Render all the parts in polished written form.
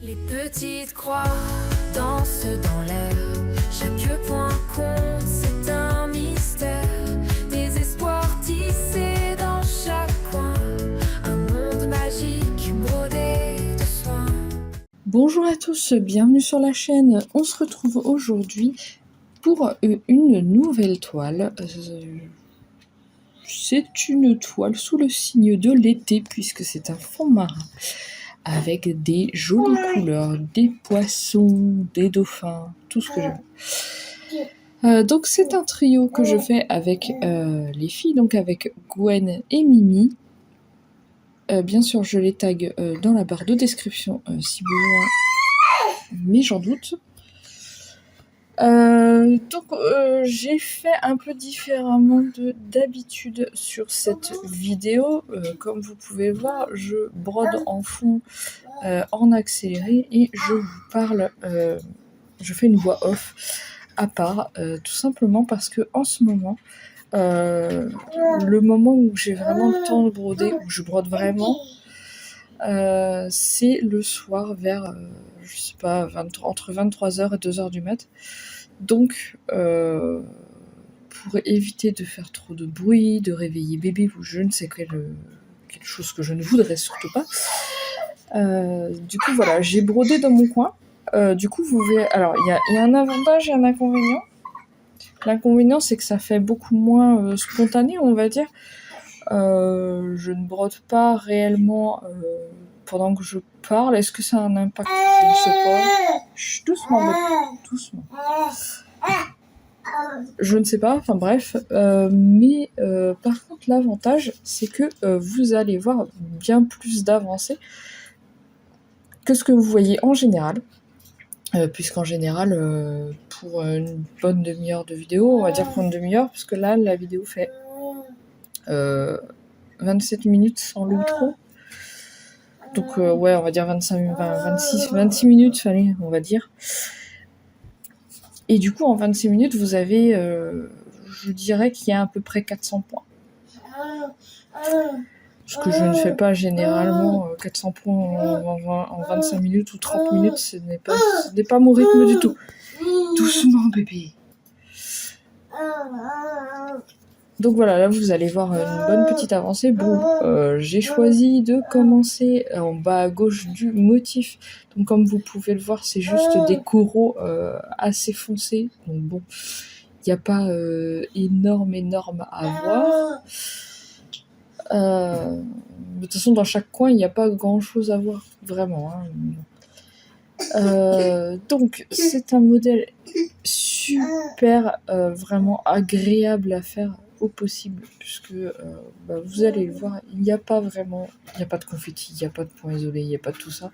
Les petites croix dansent dans l'air. Chaque point compte, c'est un mystère. Des espoirs tissés dans chaque coin. Un monde magique brodé de soins. Bonjour à tous, bienvenue sur la chaîne. On se retrouve aujourd'hui pour une nouvelle toile. C'est une toile sous le signe de l'été puisque c'est un fond marin avec des jolies couleurs, des poissons, des dauphins, tout ce que j'aime. Donc c'est un trio que je fais avec les filles, donc avec Gwen et Mimi. Bien sûr, je les tag dans la barre de description si besoin, mais j'en doute. Donc j'ai fait un peu différemment d'habitude sur cette vidéo. Comme vous pouvez voir, je brode en fond en accéléré et je vous parle, je fais une voix off à part, tout simplement parce que en ce moment, le moment où j'ai vraiment le temps de broder, où je brode vraiment, c'est le soir vers, je sais pas, entre 23h et 2h du mat. Donc, pour éviter de faire trop de bruit, de réveiller bébé ou je ne sais quelque chose que je ne voudrais surtout pas, du coup voilà, j'ai brodé dans mon coin. Du coup, vous verrez. Alors, il y a un avantage et un inconvénient. L'inconvénient, c'est que ça fait beaucoup moins spontané, on va dire. Je ne brode pas réellement pendant que je parle. Est-ce que ça a un impact? Je ne sais pas. Chut, doucement, doucement. Je ne sais pas, enfin bref. Mais par contre, l'avantage, c'est que vous allez voir bien plus d'avancées que ce que vous voyez en général. Puisqu'en général, pour une bonne demi-heure de vidéo, on va dire pour une demi-heure, parce que là, la vidéo fait 27 minutes sans l'outro. Donc, ouais, on va dire 26 minutes, allez, on va dire. Et du coup, en 26 minutes, vous avez, je dirais qu'il y a à peu près 400 points. Ce que je ne fais pas généralement, 400 points en 25 minutes ou 30 minutes, ce n'est pas mon rythme du tout. Doucement, bébé. Donc voilà, là vous allez voir une bonne petite avancée. Bon, j'ai choisi de commencer en bas à gauche du motif. Donc comme vous pouvez le voir, c'est juste des coraux assez foncés. Donc bon, il n'y a pas énorme à voir. De toute façon, dans chaque coin, il n'y a pas grand chose à voir, vraiment. Donc c'est un modèle super vraiment agréable à faire au possible, puisque vous allez le voir, il n'y a pas de confetti, il n'y a pas de points isolés, il n'y a pas de tout ça.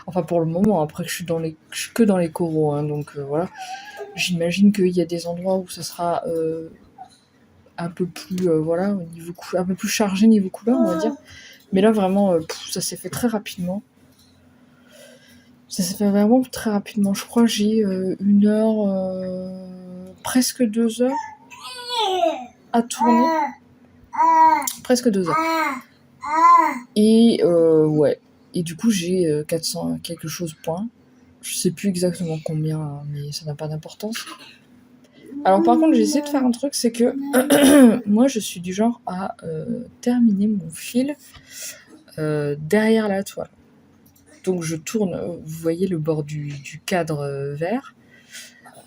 Enfin pour le moment, après que je suis que dans les coraux, hein, donc voilà. J'imagine qu'il y a des endroits où ça sera un peu plus voilà, au niveau un peu plus chargé niveau couleur, on va dire. Mais là vraiment, ça s'est fait très rapidement. Ça s'est fait vraiment très rapidement. Je crois que j'ai 1 heure, presque 2 heures à tourner. Presque 2 heures. Et ouais. Et du coup, j'ai 400 quelque chose points. Je sais plus exactement combien, hein, mais ça n'a pas d'importance. Alors par contre, j'ai essayé de faire un truc, c'est que moi, je suis du genre à terminer mon fil derrière la toile. Donc je tourne, vous voyez le bord du cadre vert.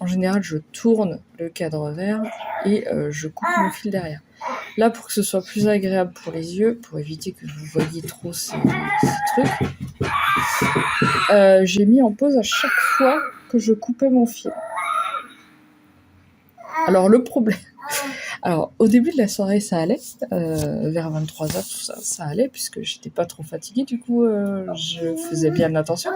En général, je tourne le cadre vert et je coupe mon fil derrière. Là, pour que ce soit plus agréable pour les yeux, pour éviter que vous voyez trop ces trucs, j'ai mis en pause à chaque fois que je coupais mon fil. Alors le problème... Alors, au début de la soirée, ça allait, vers 23h, tout ça, ça allait, puisque j'étais pas trop fatiguée, du coup, je faisais bien attention.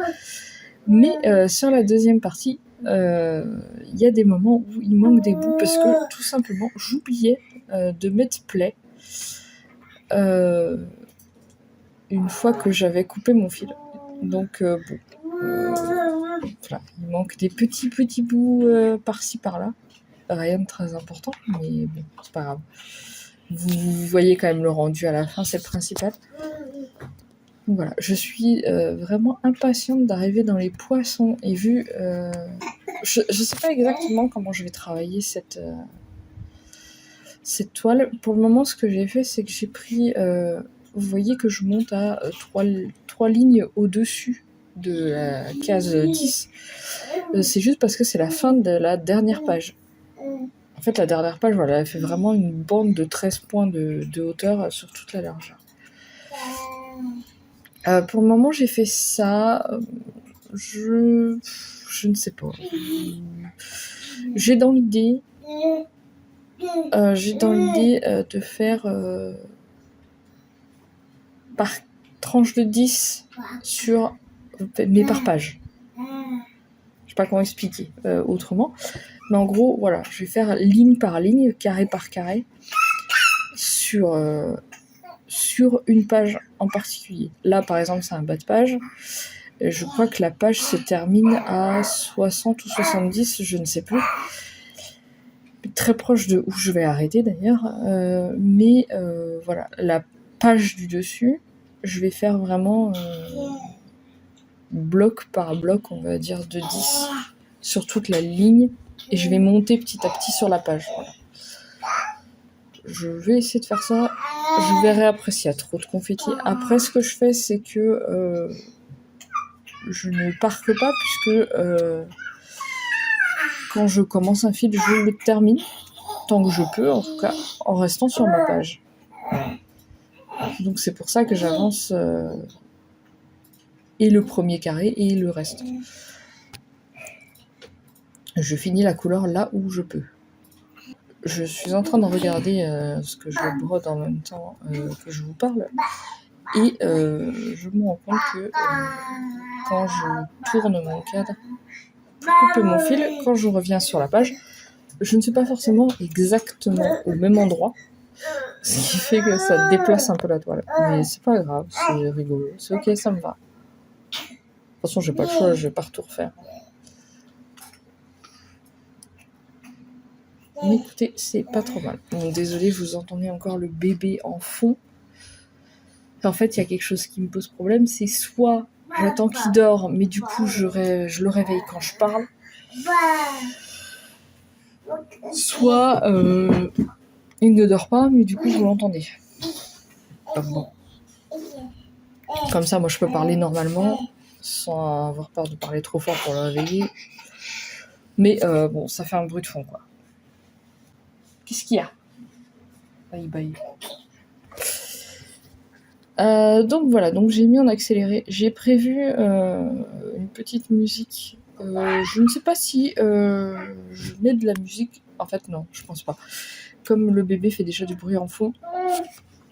Mais sur la deuxième partie, il y a des moments où il manque des bouts, parce que, tout simplement, j'oubliais de mettre play une fois que j'avais coupé mon fil. Donc, voilà, il manque des petits bouts par-ci, par-là. Rien de très important, mais bon, c'est pas grave. Vous voyez quand même le rendu à la fin, c'est le principal. Donc voilà, je suis vraiment impatiente d'arriver dans les poissons et vu... je sais pas exactement comment je vais travailler cette toile. Pour le moment, ce que j'ai fait, c'est que j'ai pris... vous voyez que je monte à 3 lignes au-dessus de la case 10. C'est juste parce que c'est la fin de la dernière page. En fait, la dernière page, voilà, elle fait vraiment une bande de 13 points de hauteur sur toute la largeur. Pour le moment, j'ai fait ça. Je ne sais pas. J'ai dans l'idée de faire par tranche de 10 mais par page. Je sais pas comment expliquer autrement. Mais en gros, voilà, je vais faire ligne par ligne, carré par carré, sur une page en particulier. Là, par exemple, c'est un bas de page. Je crois que la page se termine à 60 ou 70, je ne sais plus. Très proche de où je vais arrêter d'ailleurs. Mais voilà, la page du dessus, je vais faire vraiment bloc par bloc, on va dire, de 10 sur toute la ligne. Et je vais monter petit à petit sur la page. Voilà. Je vais essayer de faire ça. Je verrai après s'il y a trop de confettis. Après, ce que je fais, c'est que je ne parque pas puisque quand je commence un fil, je le termine tant que je peux, en tout cas, en restant sur ma page. Donc c'est pour ça que j'avance et le premier carré et le reste. Je finis la couleur là où je peux. Je suis en train de regarder ce que je brode en même temps que je vous parle. Et je me rends compte que quand je tourne mon cadre pour couper mon fil, quand je reviens sur la page, je ne suis pas forcément exactement au même endroit. Ce qui fait que ça déplace un peu la toile. Mais c'est pas grave, c'est rigolo. C'est ok, ça me va. De toute façon, j'ai pas le choix, je vais pas tout refaire. Mais écoutez, c'est pas trop mal. Bon, désolé, vous entendez encore le bébé en fond. En fait, il y a quelque chose qui me pose problème, c'est soit j'attends qu'il dort, mais du coup, je le réveille quand je parle. Soit il ne dort pas, mais du coup, vous l'entendez. Donc bon. Comme ça, moi, je peux parler normalement, sans avoir peur de parler trop fort pour le réveiller. Mais bon, ça fait un bruit de fond, quoi. Qu'est-ce qu'il y a ? Bye bye. Donc voilà, donc j'ai mis en accéléré. J'ai prévu une petite musique. Je ne sais pas si je mets de la musique. En fait, non, je pense pas. Comme le bébé fait déjà du bruit en fond,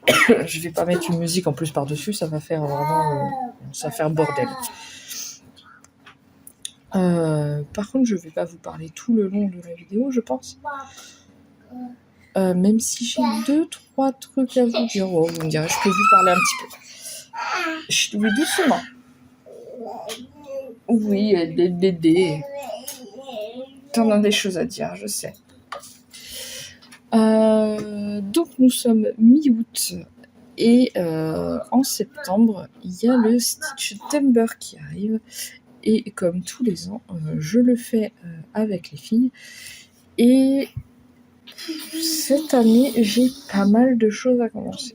je vais pas mettre une musique en plus par-dessus. Ça va faire vraiment, ça va faire bordel. Par contre, je vais pas vous parler tout le long de la vidéo, je pense. Même si j'ai 2-3 trucs à vous dire. Oh, vous me direz, je peux vous parler un petit peu. Oui, doucement. Oui, Dédé. T'en as des choses à dire, je sais. Donc, nous sommes mi-août. Et en septembre, il y a le Stitchtember qui arrive. Et comme tous les ans, je le fais avec les filles. Et cette année, j'ai pas mal de choses à commencer.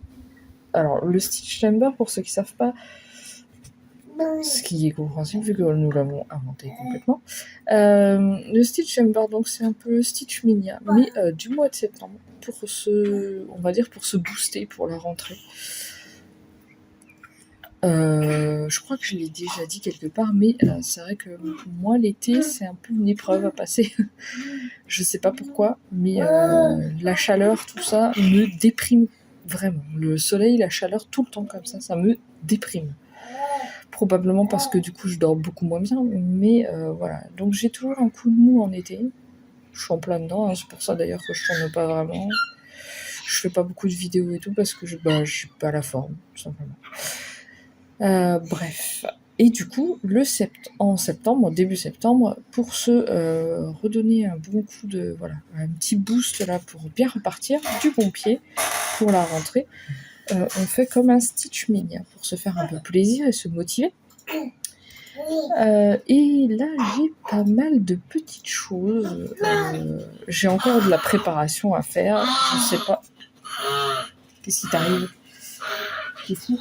Alors, le Stitchtember, pour ceux qui ne savent pas, ce qui est compréhensible vu que nous l'avons inventé complètement, le Stitchtember, donc c'est un peu Stitch Mania, mais du mois de septembre, on va dire pour se booster pour la rentrée. Je crois que je l'ai déjà dit quelque part, mais c'est vrai que moi, l'été, c'est un peu une épreuve à passer. Je sais pas pourquoi, mais la chaleur, tout ça, me déprime vraiment. Le soleil, la chaleur, tout le temps comme ça me déprime. Probablement parce que du coup, je dors beaucoup moins bien, mais voilà. Donc j'ai toujours un coup de mou en été. Je suis en plein dedans, hein. C'est pour ça d'ailleurs que je tourne pas vraiment. Je fais pas beaucoup de vidéos et tout parce que je suis pas à la forme, tout simplement. Bref. Et du coup, en septembre, début septembre, pour se redonner un bon coup de, voilà, un petit boost là pour bien repartir du bon pied pour la rentrée, on fait comme un Stitch Mania pour se faire un peu plaisir et se motiver. Et là, j'ai pas mal de petites choses. J'ai encore de la préparation à faire. Je sais pas. Qu'est-ce qui t'arrive? C'est fou.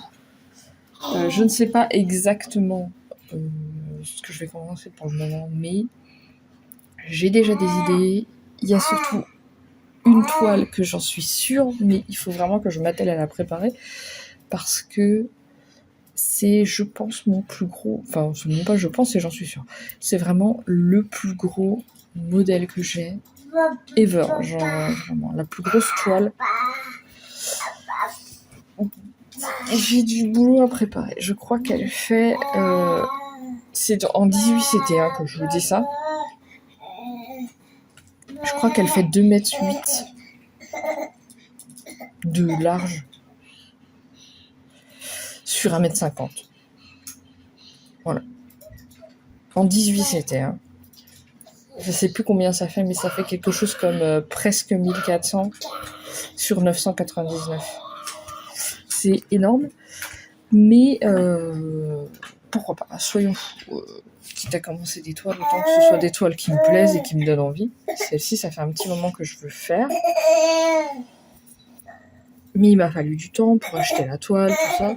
Je ne sais pas exactement ce que je vais commencer pour le moment, mais j'ai déjà des idées. Il y a surtout une toile que j'en suis sûre, mais il faut vraiment que je m'attelle à la préparer parce que c'est, je pense, mon plus gros... Enfin, ce n'est pas je pense, et j'en suis sûre. C'est vraiment le plus gros modèle que j'ai ever. Genre, vraiment, la plus grosse toile. J'ai du boulot à préparer. Je crois qu'elle fait... c'est en 18 CT1 que je vous dis ça. Je crois qu'elle fait 2,8 m de large sur 1,50 m. Voilà. En 18 CT1. Je sais plus combien ça fait, mais ça fait quelque chose comme presque 1400 sur 999. C'est énorme, mais pourquoi pas, soyons fous. Quitte à commencer des toiles, autant que ce soit des toiles qui me plaisent et qui me donnent envie. Celle-ci, ça fait un petit moment que je veux faire. Mais il m'a fallu du temps pour acheter la toile, tout ça.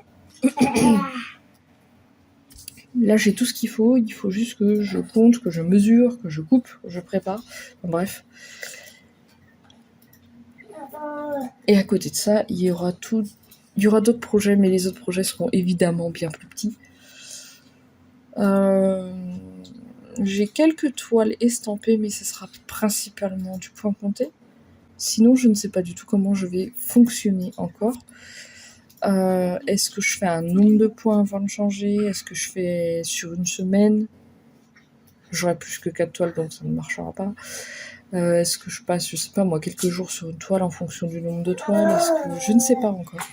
Là, j'ai tout ce qu'il faut. Il faut juste que je compte, que je mesure, que je coupe, que je prépare. Enfin, bref. Et à côté de ça, il y aura d'autres projets, mais les autres projets seront évidemment bien plus petits. J'ai quelques toiles estampées, mais ce sera principalement du point compté. Sinon, je ne sais pas du tout comment je vais fonctionner encore. Est-ce que je fais un nombre de points avant de changer? Est-ce que je fais sur une semaine? J'aurai plus que 4 toiles, donc ça ne marchera pas. Est-ce que je passe, je sais pas moi, quelques jours sur une toile en fonction du nombre de toiles? Est-ce que je ne sais pas encore.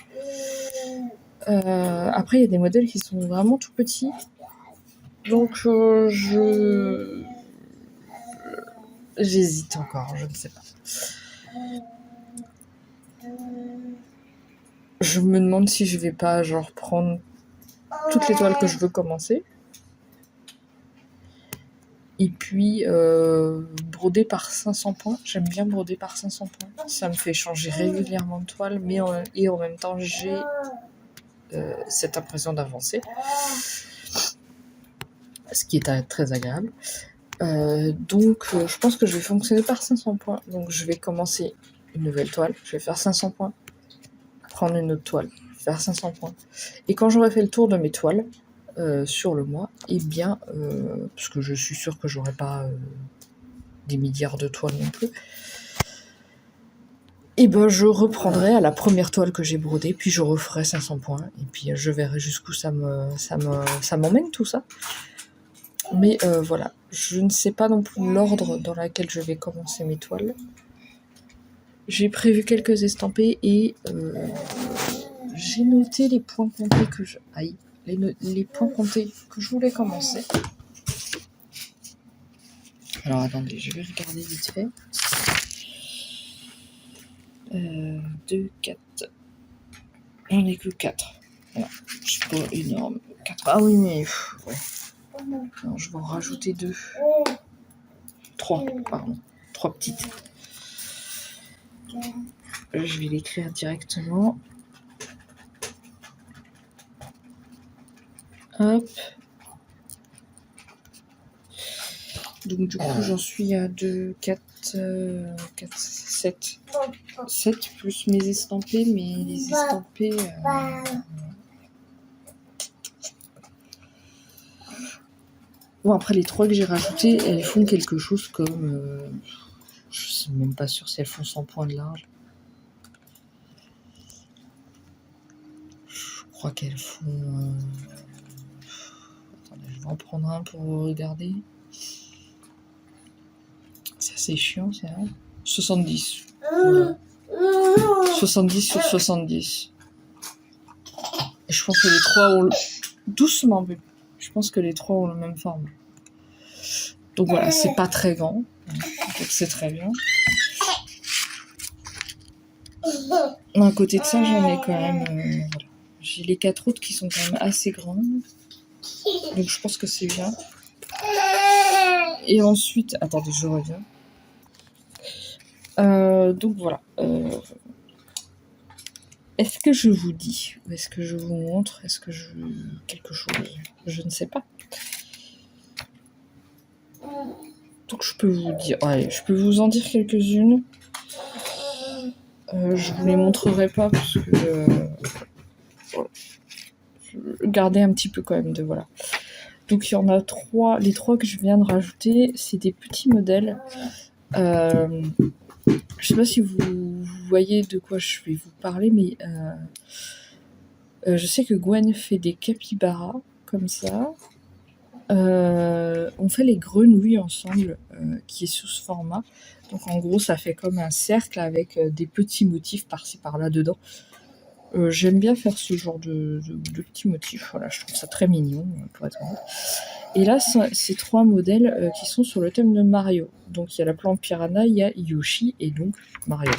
Après, il y a des modèles qui sont vraiment tout petits. Donc, j'hésite encore, je ne sais pas. Je me demande si je vais pas, genre, prendre toutes les toiles que je veux commencer. Et puis, broder par 500 points. J'aime bien broder par 500 points. Ça me fait changer régulièrement de toile, mais et en même temps, j'ai cette impression d'avancer. Ce qui est très agréable. Donc, je pense que je vais fonctionner par 500 points. Donc, je vais commencer une nouvelle toile. Je vais faire 500 points. Prendre une autre toile. Faire 500 points. Et quand j'aurai fait le tour de mes toiles sur le mois, eh bien, parce que je suis sûre que j'aurai pas des milliards de toiles non plus, et ben je reprendrai à la première toile que j'ai brodée, puis je referai 500 points, et puis je verrai jusqu'où ça m'emmène tout ça. Mais voilà, je ne sais pas non plus l'ordre dans lequel je vais commencer mes toiles. J'ai prévu quelques estampés et j'ai noté les points comptés que je... Aïe, les points comptés que je voulais commencer. Alors attendez, je vais regarder vite fait. 2, 4. J'en ai que 4. Voilà. C'est pas énorme. 4. Ah oui, mais... ouais. Non, je vais en rajouter 2. 3, pardon. 3 petites. Je vais l'écrire directement. Hop. Donc du coup, j'en suis à 2, 4, 7. 7 plus mes estampés, mais les estampés... Bon, après les 3 que j'ai rajoutées, elles font quelque chose comme... je suis même pas sûre si elles font 100 points de large. Je crois qu'elles font... Attendez, je vais en prendre un pour regarder. C'est assez chiant, c'est vrai. 70. Voilà. 70 sur 70. Et je pense que les 3 ont... Doucement, bébé. Je pense que les 3 ont le même forme. Donc voilà, c'est pas très grand. Donc c'est très bien. À côté de ça, j'en ai quand même... voilà. J'ai les 4 autres qui sont quand même assez grandes. Donc je pense que c'est bien. Et ensuite... Attendez, je reviens. Donc voilà. Est-ce que je vous dis, ou est-ce que je vous montre, est-ce que je... quelque chose, je ne sais pas. Donc je peux vous dire, allez, je peux vous en dire quelques-unes. Je vous les montrerai pas parce que voilà. Je gardais un petit peu quand même de voilà. Donc il y en a 3, les 3 que je viens de rajouter, c'est des petits modèles. Je sais pas si vous voyez de quoi je vais vous parler, mais je sais que Gwen fait des capybaras comme ça. On fait les grenouilles ensemble, qui est sous ce format. Donc en gros, ça fait comme un cercle avec des petits motifs par-ci par-là dedans. J'aime bien faire ce genre de petits motifs. Voilà, je trouve ça très mignon, pour être honnête. Et là, c'est 3 modèles qui sont sur le thème de Mario. Donc il y a la plante piranha, il y a Yoshi et donc Mario.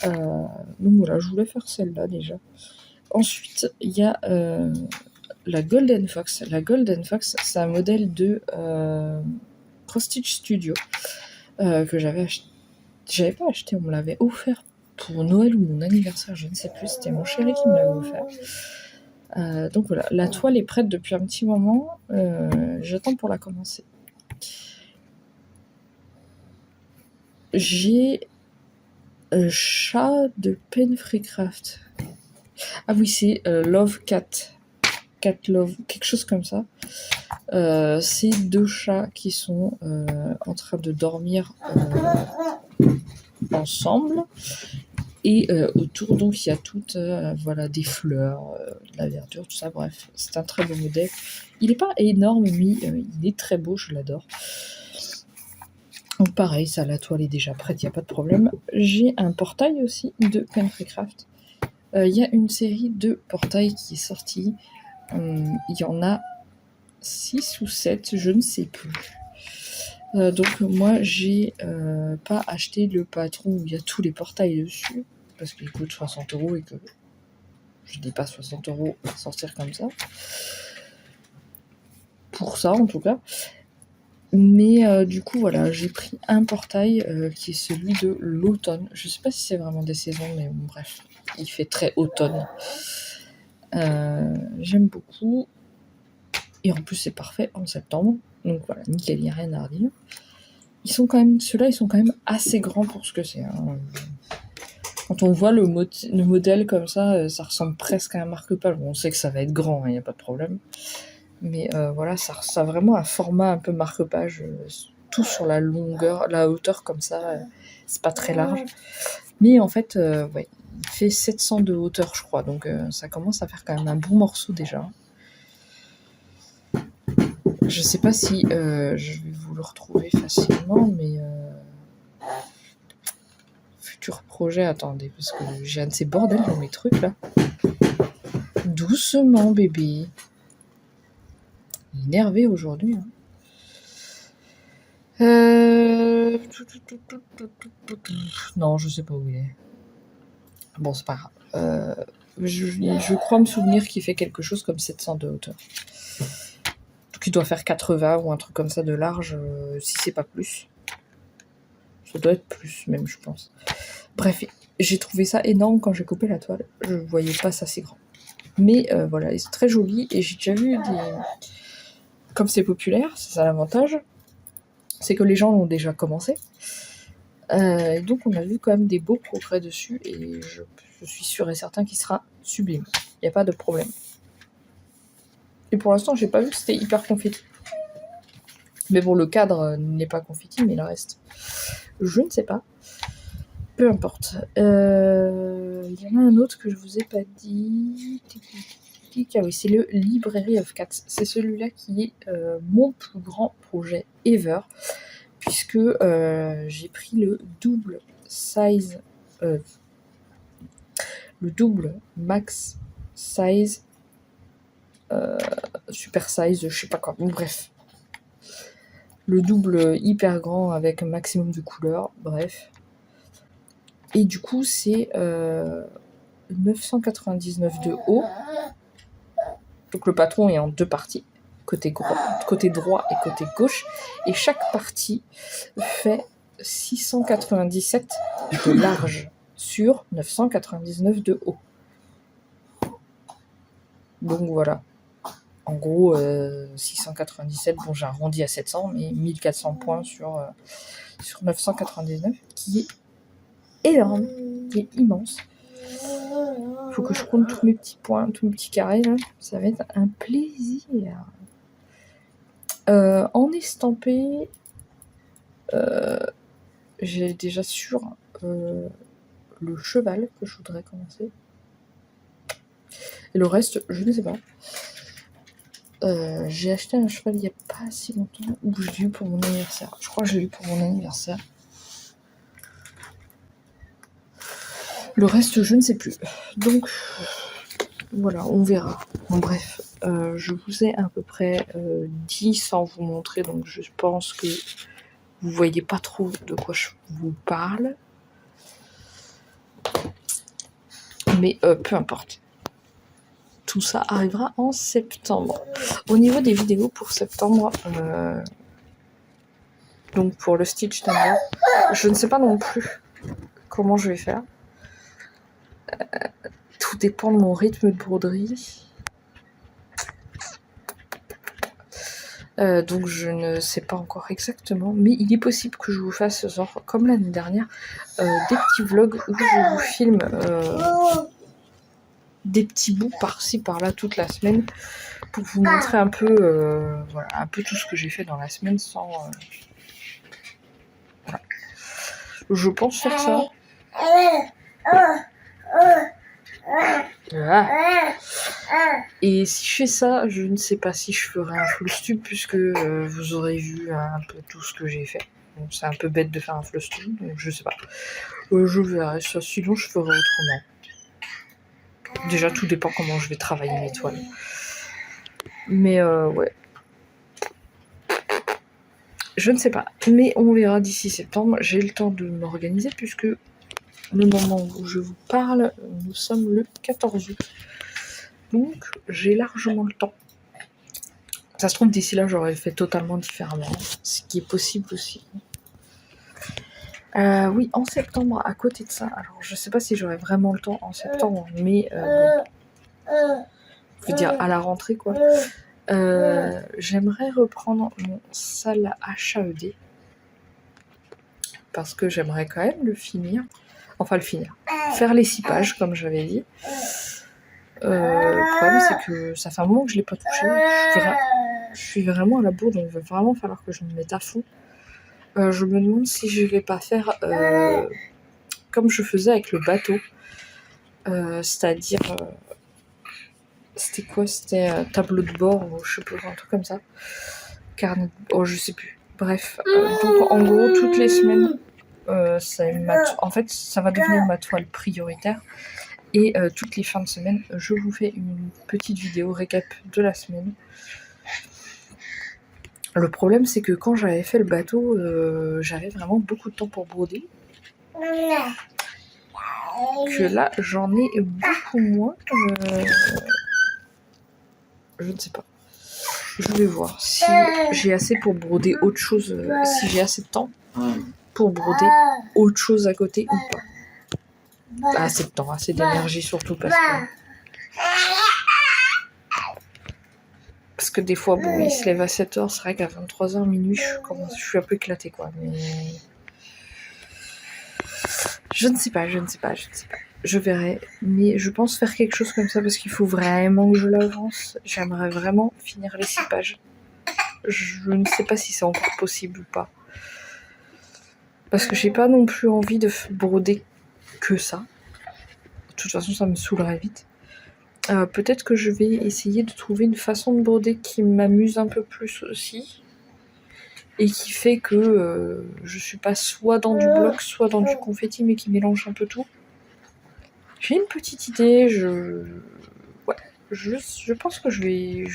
Donc voilà, je voulais faire celle-là déjà. Ensuite, il y a la Golden Fox. La Golden Fox, c'est un modèle de Cross Stitch Studio que j'avais acheté. J'avais pas acheté, on me l'avait offert pour Noël ou mon anniversaire, je ne sais plus. C'était mon chéri qui me l'avait offert. Donc voilà, la toile est prête depuis un petit moment. J'attends pour la commencer. J'ai un chat de Pen Free Craft. Ah oui, c'est Love Cat. Cat Love, quelque chose comme ça. C'est 2 chats qui sont en train de dormir ensemble. Et autour, donc, il y a toutes voilà, des fleurs, de la verdure, tout ça. Bref, c'est un très beau modèle. Il n'est pas énorme, mais il est très beau, je l'adore. Donc pareil, ça, la toile est déjà prête, il n'y a pas de problème. J'ai un portail aussi de Pen Free Craft. Il y a une série de portails qui est sortie. Il y en a 6 ou 7, je ne sais plus. Donc moi, j'ai pas acheté le patron où il y a tous les portails dessus, parce qu'il coûte 60 € et que je n'ai pas 60 € à sortir comme ça. Pour ça, en tout cas. Mais du coup, voilà, j'ai pris un portail qui est celui de l'automne. Je sais pas si c'est vraiment des saisons, mais bon, bref, il fait très automne. J'aime beaucoup. Et en plus, c'est parfait en septembre. Donc voilà, nickel, il n'y a rien à redire. Ceux-là, ils sont quand même assez grands pour ce que c'est. Hein. Quand on voit le modèle comme ça, ça ressemble presque à un marque-page. Bon, on sait que ça va être grand, il n'y a pas de problème. Mais voilà, ça a vraiment un format un peu marque-page, tout sur la longueur, la hauteur comme ça, c'est pas très large. Mais en fait, ouais, il fait 700 de hauteur, je crois, donc ça commence à faire quand même un bon morceau déjà. Je sais pas si je vais vous le retrouver facilement, mais futur projet, attendez, parce que j'ai un de ces bordels dans mes trucs là. Doucement, bébé. Énervé aujourd'hui. Hein. Non, je sais pas où il est. Bon, c'est pas grave. Je crois me souvenir qu'il fait quelque chose comme 700 de hauteur. Donc il doit faire 80 ou un truc comme ça de large, si c'est pas plus. Ça doit être plus même, je pense. Bref, j'ai trouvé ça énorme quand j'ai coupé la toile. Je voyais pas ça si grand. Mais voilà, c'est très joli et j'ai déjà vu des... Comme c'est populaire, c'est ça l'avantage, c'est que les gens l'ont déjà commencé. Et donc on a vu quand même des beaux progrès dessus et je suis sûre et certain qu'il sera sublime. Il n'y a pas de problème. Et pour l'instant, j'ai pas vu que c'était hyper confetti. Mais bon, le cadre n'est pas confetti, mais le reste, je ne sais pas. Peu importe. Il y en a un autre que je vous ai pas dit. Ah oui, c'est le Library of Cats. C'est celui-là qui est mon plus grand projet ever, puisque j'ai pris le double size, le double max size, super size, je sais pas quoi. Bon, bref. Le double hyper grand avec un maximum de couleurs, bref. Et du coup, c'est 999 de haut. Donc le patron est en 2 parties, côté droit et côté gauche. Et chaque partie fait 697 de large sur 999 de haut. Donc voilà. En gros, 697, bon j'ai arrondi à 700, mais 1400 points sur 999, qui est énorme, qui est immense. Faut que je compte tous mes petits points, tous mes petits carrés, là. Ça va être un plaisir. En estampé, j'ai déjà sur le cheval que je voudrais commencer. Et le reste, je ne sais pas. J'ai acheté un cheval il n'y a pas si longtemps, ou je l'ai eu pour mon anniversaire. Je crois que je l'ai eu pour mon anniversaire. Le reste, je ne sais plus. Donc, voilà, on verra. Bon, bref, je vous ai à peu près dit sans vous montrer, donc je pense que vous voyez pas trop de quoi je vous parle. Mais peu importe. Tout ça arrivera en septembre. Au niveau des vidéos pour septembre, donc pour le Stitch Thunder, je ne sais pas non plus comment je vais faire. Tout dépend de mon rythme de broderie. Donc je ne sais pas encore exactement, mais il est possible que je vous fasse, genre, comme l'année dernière, des petits vlogs où je vous filme des petits bouts par-ci par-là toute la semaine pour vous montrer un peu, voilà, un peu tout ce que j'ai fait dans la semaine sans. Voilà. Je pense faire ça. Voilà. Et si je fais ça, je ne sais pas si je ferai un flostube puisque vous aurez vu un peu tout ce que j'ai fait. Donc c'est un peu bête de faire un flostube, donc je sais pas. Je verrai ça, sinon je ferai autrement. Déjà tout dépend comment je vais travailler mes toiles. Mais ouais. Je ne sais pas, mais on verra d'ici septembre. J'ai le temps de m'organiser puisque le moment où je vous parle, nous sommes le 14 août. Donc, j'ai largement le temps. Ça se trouve, d'ici là, j'aurais fait totalement différemment. Ce qui est possible aussi. Oui, en septembre, à côté de ça, alors je sais pas si j'aurai vraiment le temps en septembre, mais je veux dire à la rentrée, quoi. J'aimerais reprendre mon salle HAED. Parce que j'aimerais quand même le finir. Enfin, le finir. Faire les 6 pages, comme j'avais dit. Le problème, c'est que ça fait un moment que je ne l'ai pas touché. Je suis vraiment à la bourre, donc il va vraiment falloir que je me mette à fond. Je me demande si je vais pas faire comme je faisais avec le bateau. C'est-à-dire... c'était quoi? C'était tableau de bord, ou je sais pas, un truc comme ça. Carnet... Oh, je sais plus. Bref. Donc, en gros, toutes les semaines... en fait, ça va devenir ma toile prioritaire. Et toutes les fins de semaine, je vous fais une petite vidéo récap de la semaine. Le problème, c'est que quand j'avais fait le bateau, j'avais vraiment beaucoup de temps pour broder. Que là, j'en ai beaucoup moins. Je ne sais pas. Je vais voir si j'ai assez pour broder autre chose, si j'ai assez de temps pour broder autre chose à côté ou pas. Assez de temps, assez d'énergie surtout parce que des fois, bon, il se lève à 7h, c'est vrai qu'à 23h, minuit, je suis un peu éclatée, quoi. Mais je ne sais pas. Je verrai. Mais je pense faire quelque chose comme ça parce qu'il faut vraiment que je l'avance. J'aimerais vraiment finir les 6 pages. Je ne sais pas si c'est encore possible ou pas. Parce que j'ai pas non plus envie de broder que ça. De toute façon, ça me saoulerait vite. Peut-être que je vais essayer de trouver une façon de broder qui m'amuse un peu plus aussi. Et qui fait que je suis pas soit dans du bloc, soit dans du confetti, mais qui mélange un peu tout. J'ai une petite idée, je pense que j'ai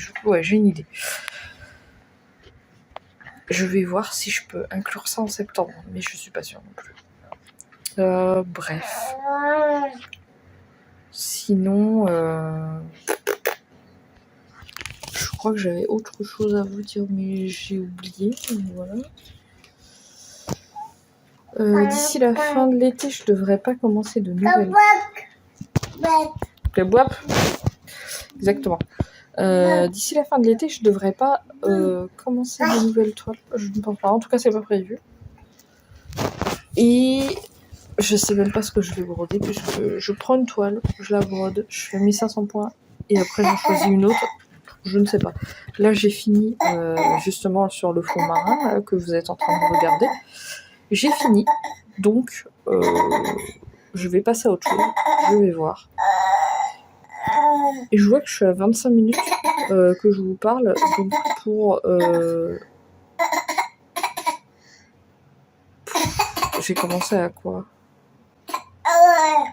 une idée. Je vais voir si je peux inclure ça en septembre, mais je suis pas sûre non plus. Bref. Sinon, je crois que j'avais autre chose à vous dire, mais j'ai oublié. Voilà. D'ici la fin de l'été, je devrais pas commencer de nouvelles. Le boap. Exactement. D'ici la fin de l'été, je devrais pas commencer de nouvelles toiles. Je ne pense pas. En tout cas, c'est pas prévu. Et je sais même pas ce que je vais broder, puisque je prends une toile, je la brode, je fais 1500 points, et après je choisis une autre. Je ne sais pas. Là, j'ai fini justement sur le fond marin là, que vous êtes en train de regarder. J'ai fini. Donc, je vais passer à autre chose. Je vais voir. Et je vois que je suis à 25 minutes que je vous parle. Donc, pour... J'ai commencé à quoi ? Ouais.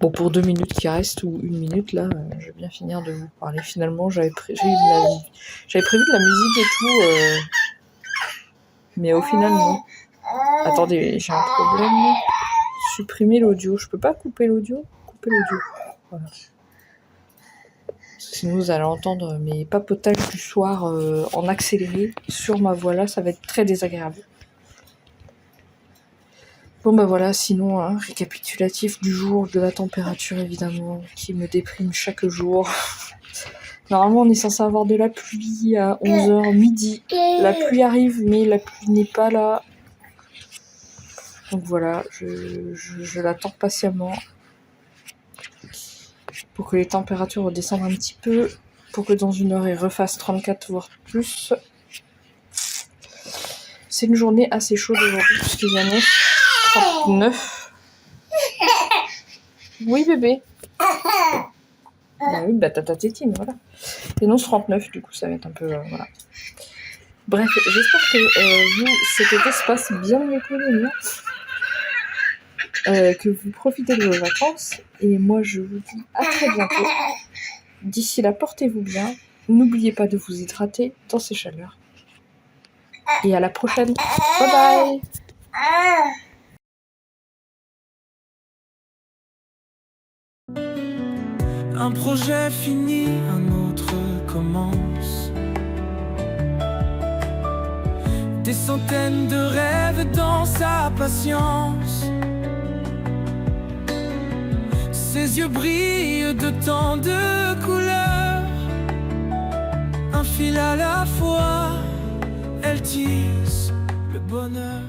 Bon, pour 2 minutes qui restent, ou 1 minute, là, je vais bien finir de vous parler. Finalement, j'avais prévu de la musique et tout, mais au final, non. Attendez, j'ai un problème. Supprimer l'audio. Je peux pas couper l'audio ? Couper l'audio. Voilà. Sinon, vous allez entendre mes papotages du soir en accéléré sur ma voix là. Ça va être très désagréable. Bon bah voilà, sinon, hein, récapitulatif du jour, de la température évidemment, qui me déprime chaque jour. Normalement on est censé avoir de la pluie à 11h midi. La pluie arrive mais la pluie n'est pas là. Donc voilà, je l'attends patiemment. Pour que les températures redescendent un petit peu. Pour que dans 1 heure il refasse 34 voire plus. C'est une journée assez chaude aujourd'hui puisqu'il y en a 39. Oui bébé. Bah oui, bah t'as ta tétine, voilà. Et non, 39, du coup ça va être un peu... voilà. Bref, j'espère que vous, cet été se passe bien avec les miens. Que vous profitez de vos vacances. Et moi je vous dis à très bientôt. D'ici là, portez-vous bien. N'oubliez pas de vous hydrater dans ces chaleurs. Et à la prochaine. Bye bye. Un projet fini, un autre commence. Des centaines de rêves dans sa patience. Ses yeux brillent de tant de couleurs. Un fil à la fois, elle tisse le bonheur.